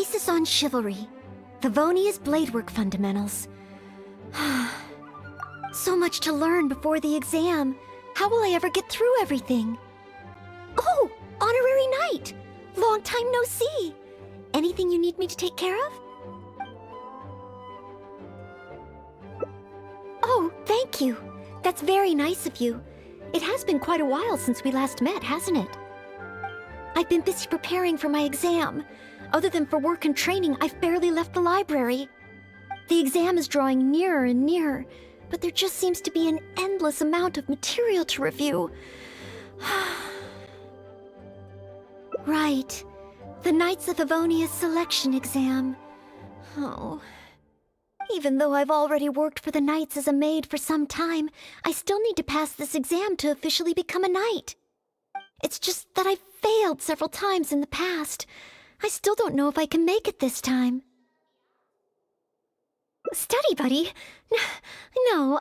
Thesis on Chivalry. Favonia's Bladework Fundamentals. So much to learn before the exam. How will I ever get through everything? Oh, Honorary Knight! Long time no see. Anything you need me to take care of? Oh, thank you. That's very nice of you. It has been quite a while since we last met, hasn't it? I've been busy preparing for my exam. Other than for work and training, I've barely left the library. The exam is drawing nearer and nearer, but there just seems to be an endless amount of material to review. Right. The Knights of Favonia's selection exam. Oh. Even though I've already worked for the Knights as a maid for some time, I still need to pass this exam to officially become a knight. It's just that I've failed several times in the past. I still don't know if I can make it this time. Study buddy? No,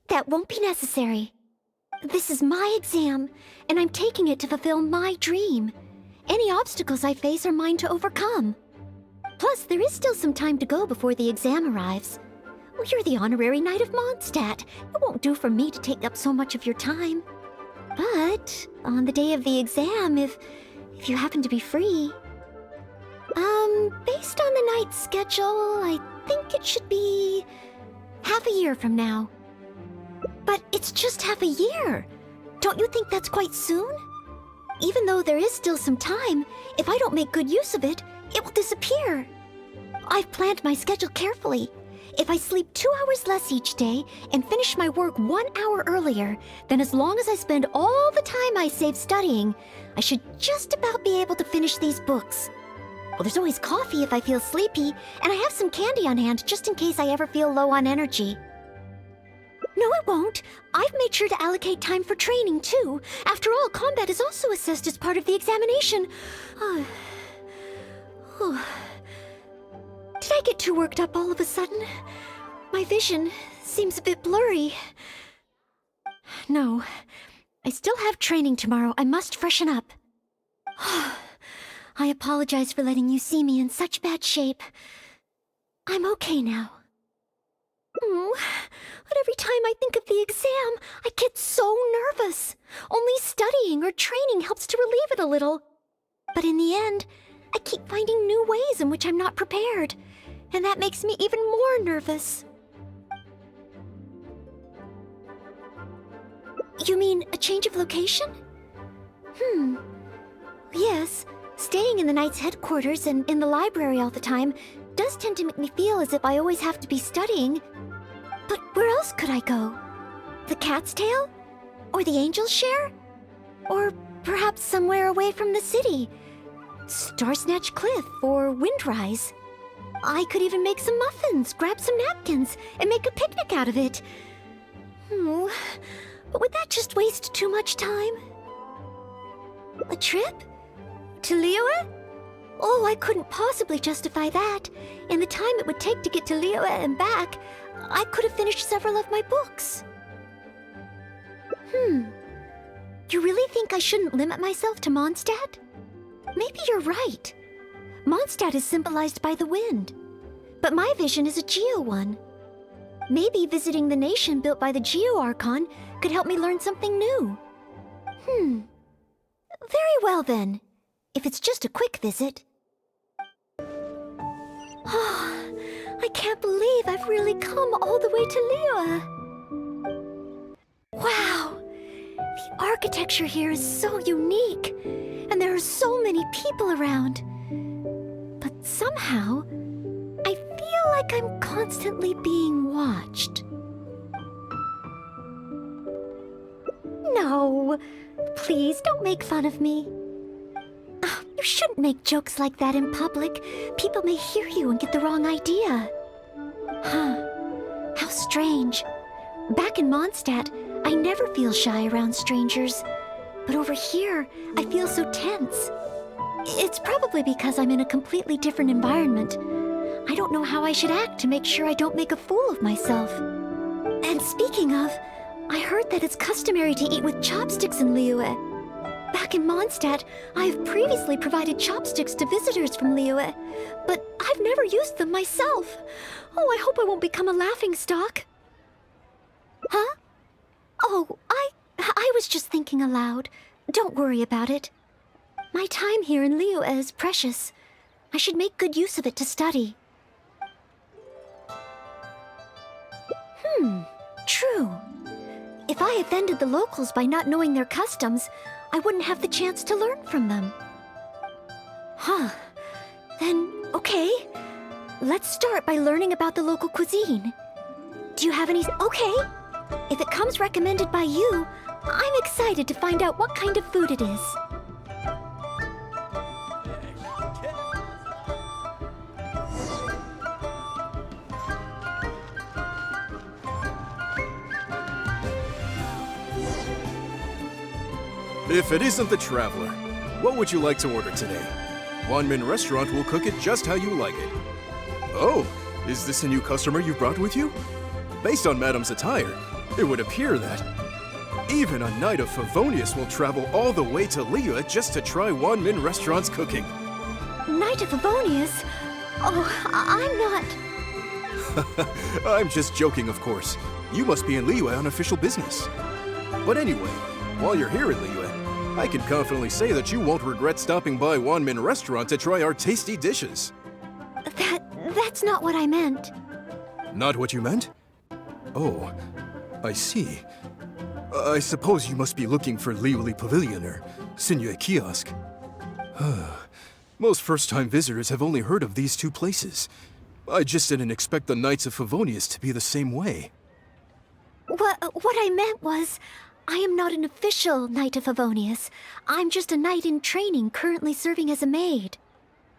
that won't be necessary. This is my exam, and I'm taking it to fulfill my dream. Any obstacles I face are mine to overcome. Plus, there is still some time to go before the exam arrives. Well, you're the honorary knight of Mondstadt. It won't do for me to take up so much of your time. But on the day of the exam, if you happen to be free... based on the night's schedule, I think it should be half a year from now. But it's just half a year. Don't you think that's quite soon? Even though there is still some time, if I don't make good use of it, it will disappear. I've planned my schedule carefully. If I sleep 2 hours less each day and finish my work 1 hour earlier, then as long as I spend all the time I save studying, I should just about be able to finish these books. Well, there's always coffee if I feel sleepy, and I have some candy on hand just in case I ever feel low on energy. No, it won't. I've made sure to allocate time for training, too. After all, combat is also assessed as part of the examination. Did I get too worked up all of a sudden? My vision seems a bit blurry. No, I still have training tomorrow. I must freshen up. I apologize for letting you see me in such bad shape. I'm okay now. But every time I think of the exam, I get so nervous. Only studying or training helps to relieve it a little. But in the end, I keep finding new ways in which I'm not prepared, and that makes me even more nervous. You mean a change of location? Yes, staying in the Knight's headquarters and in the library all the time does tend to make me feel as if I always have to be studying. But where else could I go? The Cat's Tail? Or the Angel's Share? Or perhaps somewhere away from the city? Starsnatch Cliff or Windrise? I could even make some muffins, grab some napkins, and make a picnic out of it. But would that just waste too much time? A trip? To Liyue? Oh, I couldn't possibly justify that. In the time it would take to get to Liyue and back, I could have finished several of my books. You really think I shouldn't limit myself to Mondstadt? Maybe you're right. Mondstadt is symbolized by the wind, but my vision is a Geo one. Maybe visiting the nation built by the Geo Archon could help me learn something new. Very well then, if it's just a quick visit. I can't believe I've really come all the way to Liyue. Wow! The architecture here is so unique, and there are so many people around. But somehow, I feel like I'm constantly being watched. No, please don't make fun of me. You shouldn't make jokes like that in public. People may hear you and get the wrong idea. How strange. Back in Mondstadt, I never feel shy around strangers. But over here, I feel so tense. It's probably because I'm in a completely different environment. I don't know how I should act to make sure I don't make a fool of myself. And speaking of, I heard that it's customary to eat with chopsticks in Liyue. Back in Mondstadt, I have previously provided chopsticks to visitors from Liyue, but I've never used them myself. Oh, I hope I won't become a laughingstock. Huh? Oh, I was just thinking aloud. Don't worry about it. My time here in Liyue is precious. I should make good use of it to study. True. If I offended the locals by not knowing their customs, I wouldn't have the chance to learn from them. Huh. Then, okay. Let's start by learning about the local cuisine. Do you have any... Okay. If it comes recommended by you, I'm excited to find out what kind of food it is. If it isn't the Traveler, what would you like to order today? Wanmin Restaurant will cook it just how you like it. Oh, is this a new customer you brought with you? Based on Madam's attire, it would appear that even a Knight of Favonius will travel all the way to Liyue just to try Wanmin Restaurant's cooking. Knight of Favonius? Oh, I'm not... I'm just joking, of course. You must be in Liyue on official business. But anyway, while you're here in Liyue, I can confidently say that you won't regret stopping by Wanmin Restaurant to try our tasty dishes. That's not what I meant. Not what you meant? Oh, I see. I suppose you must be looking for Liyue Pavilion or Sinue Kiosk. Most first-time visitors have only heard of these two places. I just didn't expect the Knights of Favonius to be the same way. What I meant was, I am not an official Knight of Favonius. I'm just a knight in training currently serving as a maid.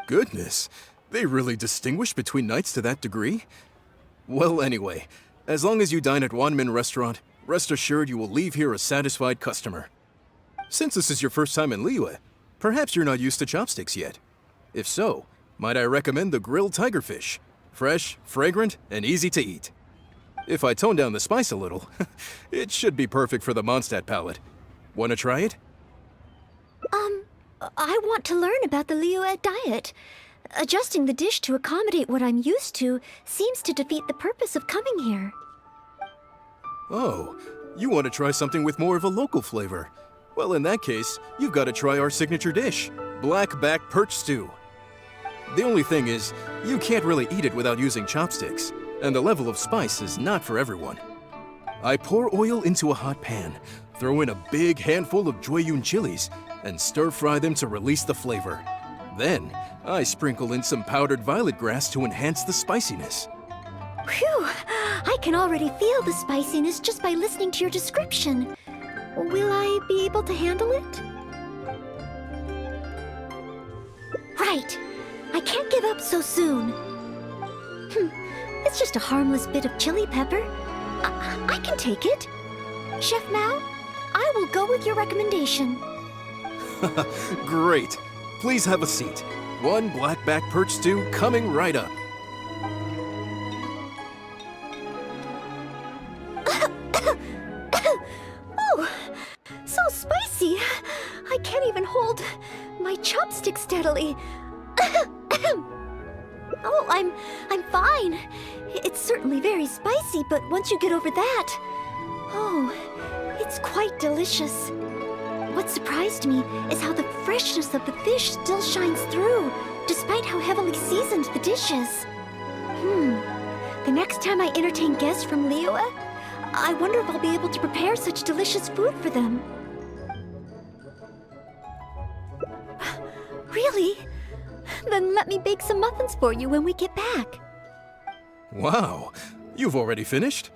Goodness, they really distinguish between knights to that degree? Well, anyway, as long as you dine at Wanmin Restaurant, rest assured you will leave here a satisfied customer. Since this is your first time in Liyue, perhaps you're not used to chopsticks yet. If so, might I recommend the grilled tigerfish? Fresh, fragrant, and easy to eat. If I tone down the spice a little, it should be perfect for the Mondstadt palate. Want to try it? I want to learn about the Liyue diet. Adjusting the dish to accommodate what I'm used to seems to defeat the purpose of coming here. Oh, you want to try something with more of a local flavor. Well, in that case, you've got to try our signature dish, black back perch stew. The only thing is, you can't really eat it without using chopsticks, and the level of spice is not for everyone. I pour oil into a hot pan, throw in a big handful of Jueyun chilies, and stir-fry them to release the flavor. Then, I sprinkle in some powdered violet grass to enhance the spiciness. Phew! I can already feel the spiciness just by listening to your description. Will I be able to handle it? Right! I can't give up so soon. It's just a harmless bit of chili pepper. I can take it. Chef Mao, I will go with your recommendation. Great. Please have a seat. One blackback perch stew coming right up. Oh, so spicy. I can't even hold my chopstick steadily. Oh, I'm fine. It's certainly very spicy, but once you get over that, oh, it's quite delicious. What surprised me is how the freshness of the fish still shines through, despite how heavily seasoned the dish is. The next time I entertain guests from Liyue, I wonder if I'll be able to prepare such delicious food for them. Really? Then let me bake some muffins for you when we get back. Wow, you've already finished?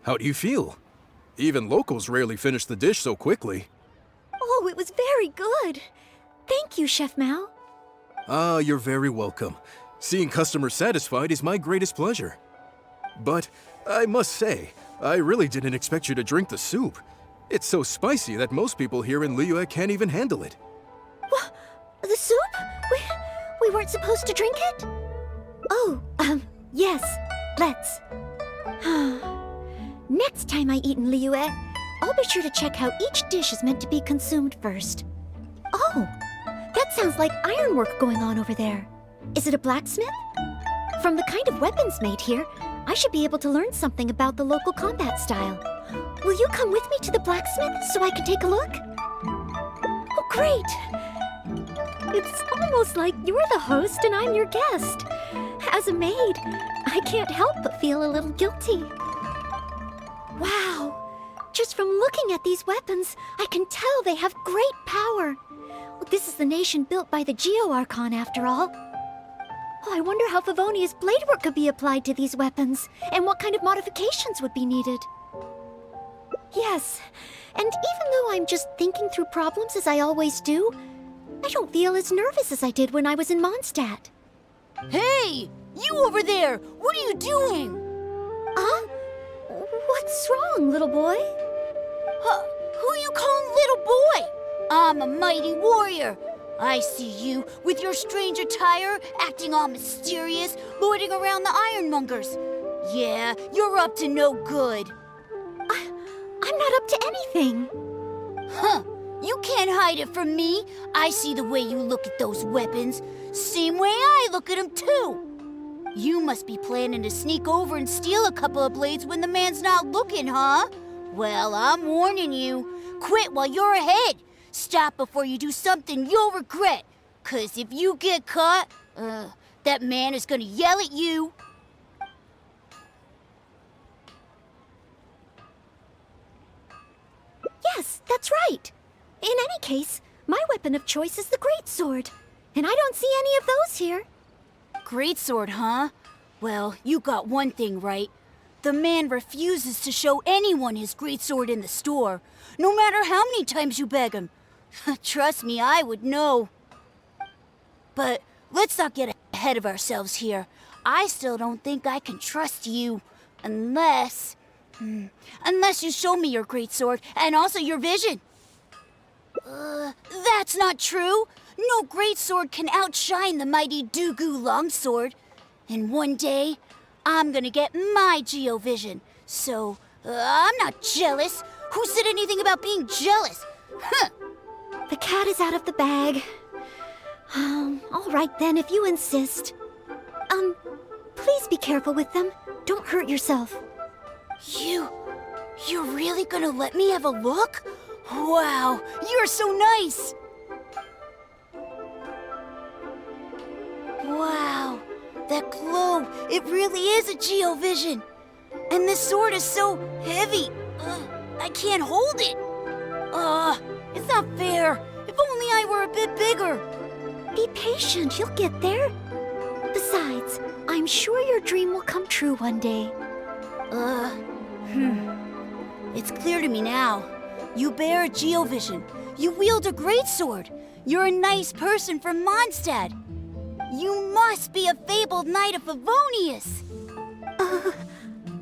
How do you feel? Even locals rarely finish the dish so quickly. Oh, it was very good. Thank you, Chef Mao. Ah, you're very welcome. Seeing customers satisfied is my greatest pleasure. But I must say, I really didn't expect you to drink the soup. It's so spicy that most people here in Liyue can't even handle it. What? The soup? We weren't supposed to drink it? Oh, yes, let's. Next time I eat in Liyue, I'll be sure to check how each dish is meant to be consumed first. Oh, that sounds like ironwork going on over there. Is it a blacksmith? From the kind of weapons made here, I should be able to learn something about the local combat style. Will you come with me to the blacksmith so I can take a look? Oh, great! It's almost like you're the host and I'm your guest. As a maid, I can't help but feel a little guilty. Wow! Just from looking at these weapons, I can tell they have great power. This is the nation built by the Geo-Archon, after all. Oh, I wonder how Favonia's blade work could be applied to these weapons, and what kind of modifications would be needed. Yes, and even though I'm just thinking through problems as I always do, I don't feel as nervous as I did when I was in Mondstadt. Hey! You over there! What are you doing? Huh? What's wrong, little boy? Who you calling little boy? I'm a mighty warrior. I see you with your strange attire, acting all mysterious, lording around the ironmongers. Yeah, you're up to no good. I'm not up to anything. Huh. You can't hide it from me. I see the way you look at those weapons. Same way I look at them, too. You must be planning to sneak over and steal a couple of blades when the man's not looking, huh? Well, I'm warning you. Quit while you're ahead. Stop before you do something you'll regret. 'Cause if you get caught, that man is gonna yell at you. Yes, that's right. In any case, my weapon of choice is the greatsword. And I don't see any of those here. Greatsword, huh? Well, you got one thing right. The man refuses to show anyone his greatsword in the store, no matter how many times you beg him. Trust me, I would know. But let's not get ahead of ourselves here. I still don't think I can trust you, unless you show me your greatsword and also your vision. That's not true. No greatsword can outshine the mighty Dugu longsword. And one day, I'm gonna get my Geo-vision. So, I'm not jealous. Who said anything about being jealous? Huh. The cat is out of the bag. All right then, if you insist. Please be careful with them. Don't hurt yourself. You're really gonna let me have a look? Wow, you're so nice! Wow, that glow, it really is a Geo-vision. And this sword is so heavy, I can't hold it. It's not fair. If only I were a bit bigger. Be patient, you'll get there. Besides, I'm sure your dream will come true one day. It's clear to me now. You bear a Geo-vision. You wield a greatsword. You're a nice person from Mondstadt. You must be a fabled knight of Favonius.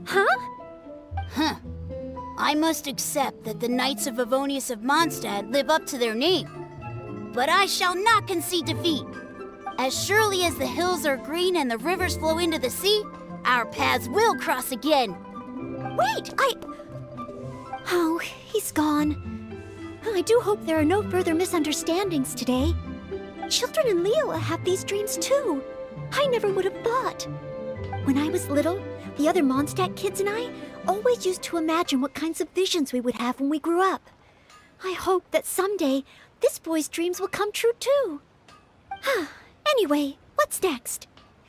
Huh? Huh. I must accept that the Knights of Favonius of Mondstadt live up to their name. But I shall not concede defeat. As surely as the hills are green and the rivers flow into the sea, our paths will cross again. Wait, Oh, he's gone. I do hope there are no further misunderstandings today. Children in Liyue have these dreams too. I never would have thought. When I was little, the other Mondstadt kids and I always used to imagine what kinds of visions we would have when we grew up. I hope that someday this boy's dreams will come true too. Anyway, what's next?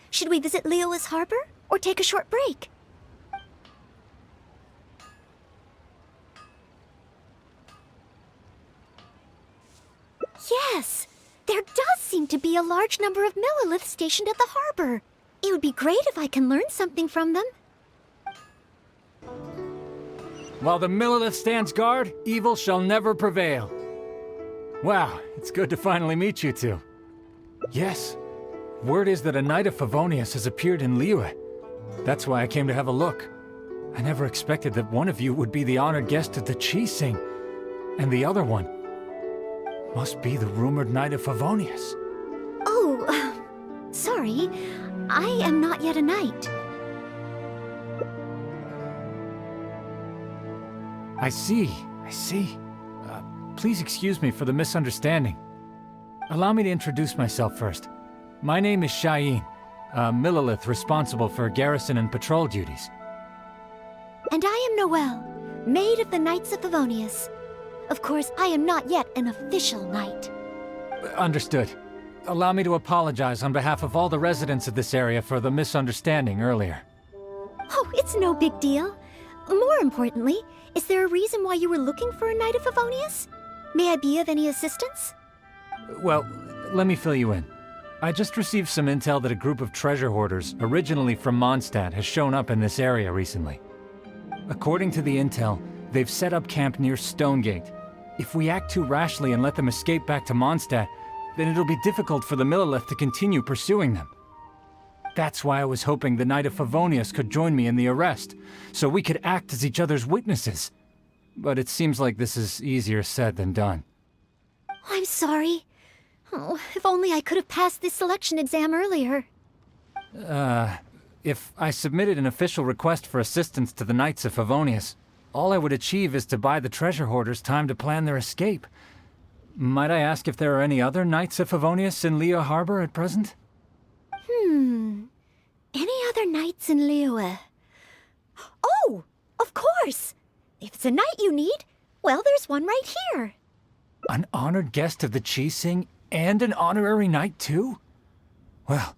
Should we visit Liyue's harbor or take a short break? Yes! There does seem to be a large number of Milliliths stationed at the harbor. It would be great if I can learn something from them. While the Millilith stands guard, evil shall never prevail. Wow, it's good to finally meet you two. Yes, word is that a Knight of Favonius has appeared in Liyue. That's why I came to have a look. I never expected that one of you would be the honored guest at the Chi-Sing, and the other one must be the rumored Knight of Favonius. Oh, sorry. I am not yet a knight. I see. Please excuse me for the misunderstanding. Allow me to introduce myself first. My name is Shayin, a Millilith responsible for garrison and patrol duties. And I am Noelle, maid of the Knights of Favonius. Of course, I am not yet an official knight. Understood. Allow me to apologize on behalf of all the residents of this area for the misunderstanding earlier. Oh, it's no big deal. More importantly, is there a reason why you were looking for a Knight of Favonius? May I be of any assistance? Well, let me fill you in. I just received some intel that a group of treasure hoarders, originally from Mondstadt, has shown up in this area recently. According to the intel, they've set up camp near Stonegate. If we act too rashly and let them escape back to Mondstadt, then it'll be difficult for the Millilith to continue pursuing them. That's why I was hoping the Knight of Favonius could join me in the arrest, so we could act as each other's witnesses. But it seems like this is easier said than done. I'm sorry. Oh, if only I could have passed this selection exam earlier. If I submitted an official request for assistance to the Knights of Favonius, all I would achieve is to buy the treasure hoarders time to plan their escape. Might I ask if there are any other Knights of Favonius in Leo Harbor at present? Any other knights in Liyue? Oh, of course! If it's a knight you need, well, there's one right here. An honored guest of the Qixing and an honorary knight too? Well,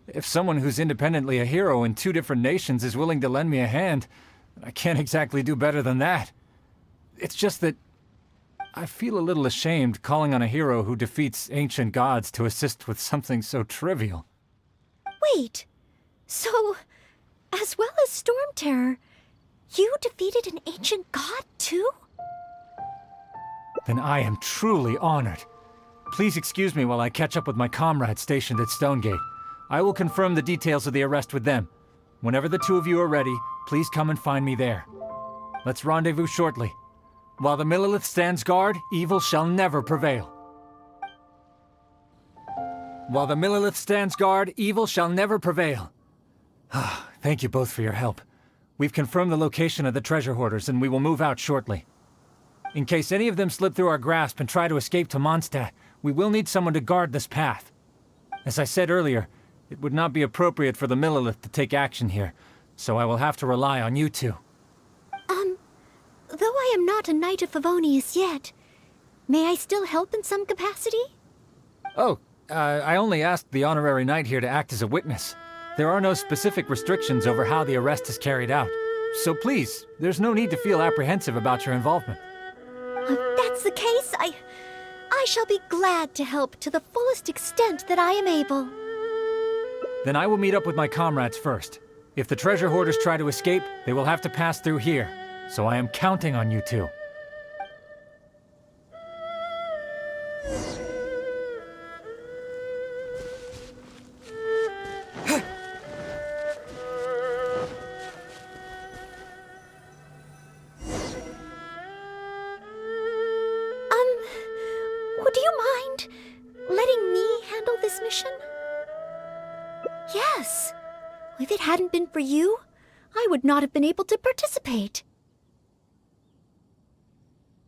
if someone who's independently a hero in two different nations is willing to lend me a hand, I can't exactly do better than that. It's just that I feel a little ashamed calling on a hero who defeats ancient gods to assist with something so trivial. Wait, so, as well as Storm Terror, you defeated an ancient god too? Then I am truly honored. Please excuse me while I catch up with my comrades stationed at Stonegate. I will confirm the details of the arrest with them. Whenever the two of you are ready, please come and find me there. Let's rendezvous shortly. While the Millilith stands guard, evil shall never prevail. While the Millilith stands guard, evil shall never prevail. Thank you both for your help. We've confirmed the location of the treasure hoarders, and we will move out shortly. In case any of them slip through our grasp and try to escape to Mondstadt, we will need someone to guard this path. As I said earlier, it would not be appropriate for the Millilith to take action here, so I will have to rely on you two. Though I am not a Knight of Favonius yet, may I still help in some capacity? Oh, I only asked the honorary knight here to act as a witness. There are no specific restrictions over how the arrest is carried out. So please, there's no need to feel apprehensive about your involvement. If that's the case, I shall be glad to help to the fullest extent that I am able. Then I will meet up with my comrades first. If the treasure hoarders try to escape, they will have to pass through here. So I am counting on you two. Would you mind letting me handle this mission? Yes. If it hadn't been for you, I would not have been able to participate.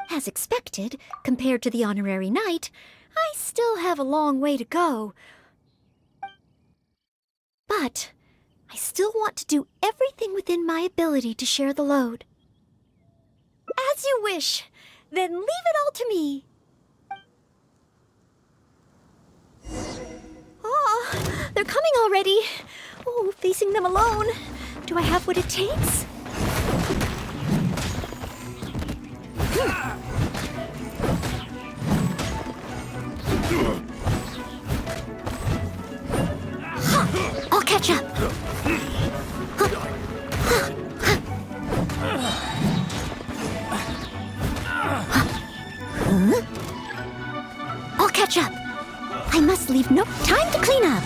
As expected, compared to the honorary knight, I still have a long way to go. But I still want to do everything within my ability to share the load. As you wish. Then leave it all to me. Oh, they're coming already. Oh, facing them alone. Do I have what it takes? I'll catch up. I'll catch up. I must leave no time to clean up.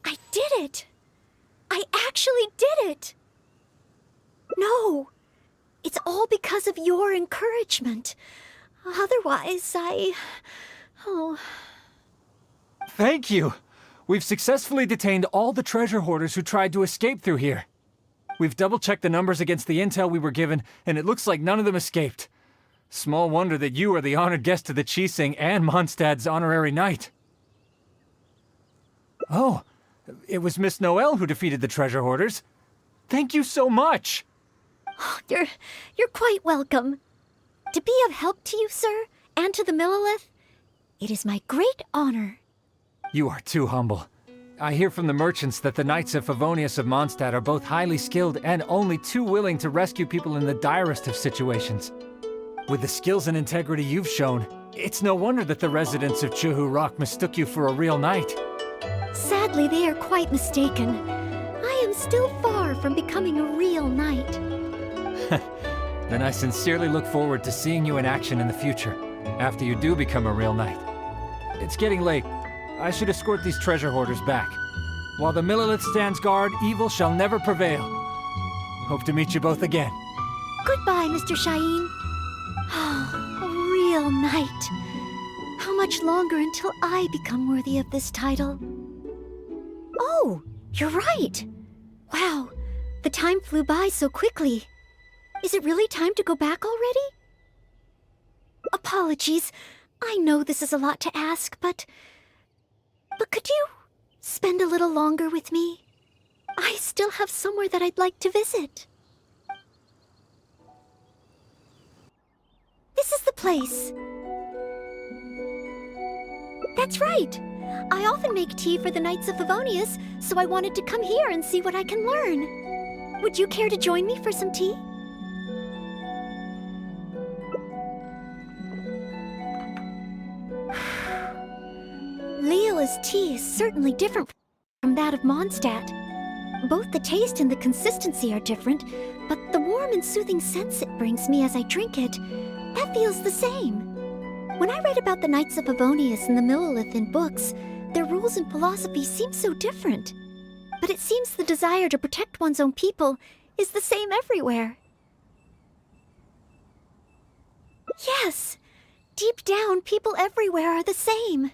I did it! I actually did it! No, It's all because of your encouragement. Otherwise, Oh... Thank you! We've successfully detained all the treasure hoarders who tried to escape through here. We've double-checked the numbers against the intel we were given, and it looks like none of them escaped. Small wonder that you are the honored guest of the Qixing and Mondstadt's honorary knight. Oh, it was Miss Noelle who defeated the treasure hoarders. Thank you so much! You're quite welcome. To be of help to you, sir, and to the Millelith, it is my great honor. You are too humble. I hear from the merchants that the Knights of Favonius of Mondstadt are both highly skilled and only too willing to rescue people in the direst of situations. With the skills and integrity you've shown, it's no wonder that the residents of Chuhu Rock mistook you for a real knight. Sadly, they are quite mistaken. I am still far from becoming a real knight. Then I sincerely look forward to seeing you in action in the future, after you do become a real knight. It's getting late. I should escort these treasure hoarders back. While the Millelith stands guard, evil shall never prevail. Hope to meet you both again. Goodbye, Mr. Shaheen. Oh, a real knight. How much longer until I become worthy of this title? Oh, you're right. Wow, the time flew by so quickly. Is it really time to go back already? Apologies. I know this is a lot to ask, but could you spend a little longer with me? I still have somewhere that I'd like to visit. This is the place. That's right. I often make tea for the Knights of Favonius, so I wanted to come here and see what I can learn. Would you care to join me for some tea? Leola's tea is certainly different from that of Mondstadt. Both the taste and the consistency are different, but the warm and soothing sense it brings me as I drink it, that feels the same. When I read about the Knights of Favonius and the Millelith in books, their rules and philosophy seem so different. But it seems the desire to protect one's own people is the same everywhere. Yes, deep down, people everywhere are the same.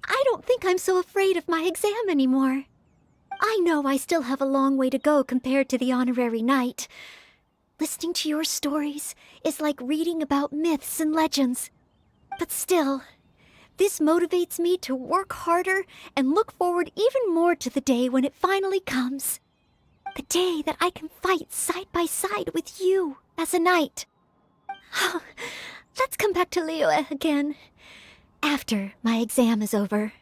I don't think I'm so afraid of my exam anymore. I know I still have a long way to go compared to the honorary knight. Listening to your stories is like reading about myths and legends. But still, this motivates me to work harder and look forward even more to the day when it finally comes. The day that I can fight side by side with you as a knight. Let's come back to Liyue again after my exam is over.